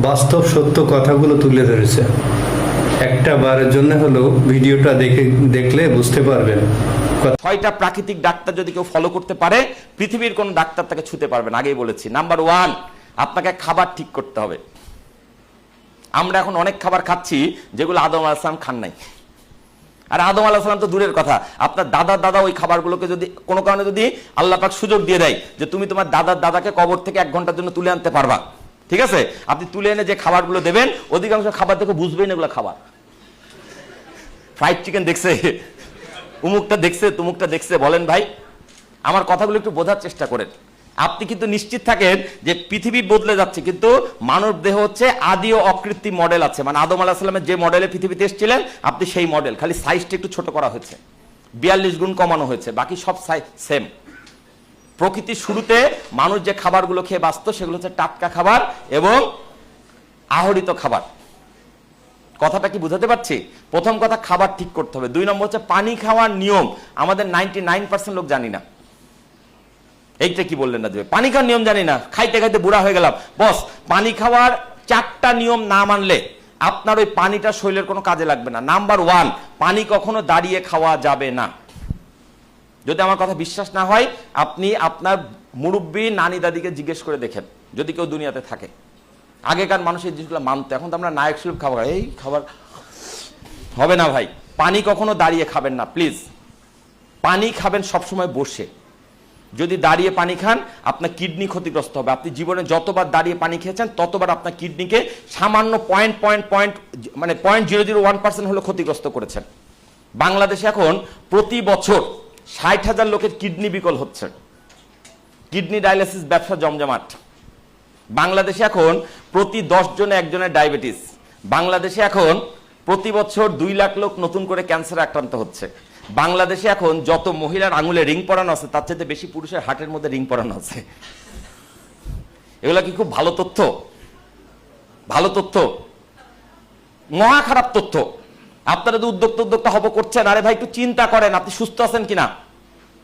বাস্তব সত্য কথাগুলো তুলে ধরেছে। একটা বারের জন্য হলেও ভিডিওটা দেখলে বুঝতে পারবেন। 6টা প্রাকৃতিক ডাক্তার যদি কেউ ফলো করতে পারে, পৃথিবীর কোন ডাক্তার তাকে ছুতে পারবে না। আগেই বলেছি, নাম্বার 1, আপনাকে খাবার ঠিক করতে হবে। আমরা এখন অনেক খাবার খাচ্ছি যেগুলো আদম আলাইহিস সালাম খান নাই। আর আদম আলাইহিস সালাম তো দূরের কথা, আপনার দাদা ওই খাবারগুলোকে যদি কোনো কারণে যদি আল্লাহ পাক সুযোগ দিয়ে দেয় যে তুমি তোমার দাদাকে কবর থেকে 1 ঘন্টার জন্য তুলে আনতে পারবা, ঠিক আছে, আপনি তুলে এনে যে খাবারগুলো দেবেন, অধিকাংশ খাবার দেখে বুঝবেই না এগুলো খাবার। ফ্রাইড চিকেন দেখছে, উমুকটা দেখছে, তুমুকটা দেখছে। বলেন ভাই, আমার কথাগুলো একটু বোঝার চেষ্টা করেন। আপনি কিন্তু নিশ্চিত থাকেন যে পৃথিবী বদলে যাচ্ছে, কিন্তু মানব দেহ হচ্ছে আদি ও অকৃত্রিম মডেল আছে। মানে আদম আলাইহিস সালামের যে মডেলে পৃথিবীতে এসেছিলেন আপনি সেই মডেল, খালি সাইজটা একটু ছোট করা হয়েছে, 42 গুণ কমানো হয়েছে, বাকি সব সাইজ সেম। প্রকৃতির শুরুতে মানুষ যে খাবারগুলো খেয়ে বাঁচত সেগুলো হচ্ছে টাটকা খাবার এবং আহরিত খাবার। কথাটা কি বুঝাতে পারছি? প্রথম কথা, খাবার ঠিক করতে হবে। 2 নম্বর হচ্ছে পানি খাওয়ার নিয়ম। আমাদের 99% লোক জানি না। এইটা কি বললেন না যে পানি খাওয়ার নিয়ম জানি না, খাইতে খাইতে বুড়া হয়ে গেলাম। বস, পানি খাওয়ার 4টা নিয়ম না মানলে আপনার ওই পানিটা শরীরের কোনো কাজে লাগবে না। নাম্বার 1, পানি কখনো দাঁড়িয়ে খাওয়া যাবে না। যদি আমার কথা বিশ্বাস না হয়, আপনি আপনার মুরব্বী নানি দাদিকে জিজ্ঞেস করে দেখেন, যদি কেউ দুনিয়াতে থাকে। আগেকার মানুষ এই জিনিসগুলো মানতো, এখন তো আমরা নায়ক সুলভ খাবার, এই খাবার হবে না ভাই। পানি কখনো দাঁড়িয়ে খাবেন না প্লিজ। পানি খাবেন সবসময় বসে। যদি দাঁড়িয়ে পানি খান আপনার কিডনি ক্ষতিগ্রস্ত হবে। আপনি জীবনে যতবার দাঁড়িয়ে পানি খেয়েছেন ততবার আপনার কিডনিকে সামান্য 0.01% হলে ক্ষতিগ্রস্ত করেছেন। বাংলাদেশে এখন প্রতি বছর 60,000 লোকের কিডনি বিকল হচ্ছে। কিডনি ডায়ালিসিস ব্যবসা জমজমাট। বাংলাদেশে এখন প্রতি 10 জনে একজনের ডায়াবেটিস। বাংলাদেশে এখন প্রতি বছর 2 লাখ লোক নতুন করে ক্যান্সারে আক্রান্ত হচ্ছে। বাংলাদেশে এখন যত মহিলার আঙুলে রিং পরানো আছে তার চেয়ে বেশি পুরুষের হার্টের মধ্যে রিং পরানো আছে। এগুলা কি খুব ভালো তথ্য? ভালো তথ্য? মহা খারাপ তথ্য। আপনারা তো উদ্যোক্তা হব করছেন, আরে ভাই একটু চিন্তা করেন, আপনি সুস্থ আছেন কিনা,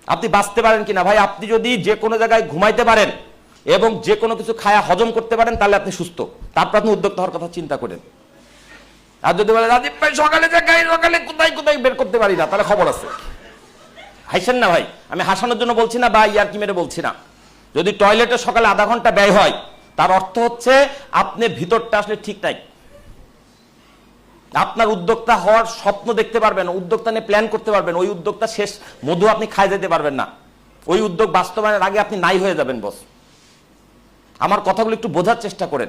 আপনি বাঁচতে পারেন কিনা। ভাই, আপনি যদি যে কোনো জায়গায় ঘুমাইতে পারেন এবং যে কোনো কিছু খায়া হজম করতে পারেন তাহলে আপনি সুস্থ। তারপর আপনি উদ্যোক্তা হওয়ার কথা চিন্তা করেন। আর যদি বলে রাজীব ভাই সকালে কোথায় বের করতে পারি না, তাহলে খবর আছে। হাসেন না ভাই, আমি হাসানোর জন্য বলছি না বা ইয়ারকি মেরে বলছি না। যদি টয়লেটে সকালে আধা ঘন্টা ব্যয় হয় তার অর্থ হচ্ছে আপনি ভিতরটা আসলে ঠিক নাই। আপনার উদ্যোক্তা হওয়ার স্বপ্ন দেখতে পারবেন, উদ্যোক্তা নিয়ে প্ল্যান করতে পারবেন, ওই উদ্যোক্তা শেষ মধু আপনি খাই যেতে পারবেন না। ওই উদ্যোগ বাস্তবায়নের আগে আপনি নাই হয়ে যাবেন বস। আমার কথাগুলো একটু বোঝার চেষ্টা করেন।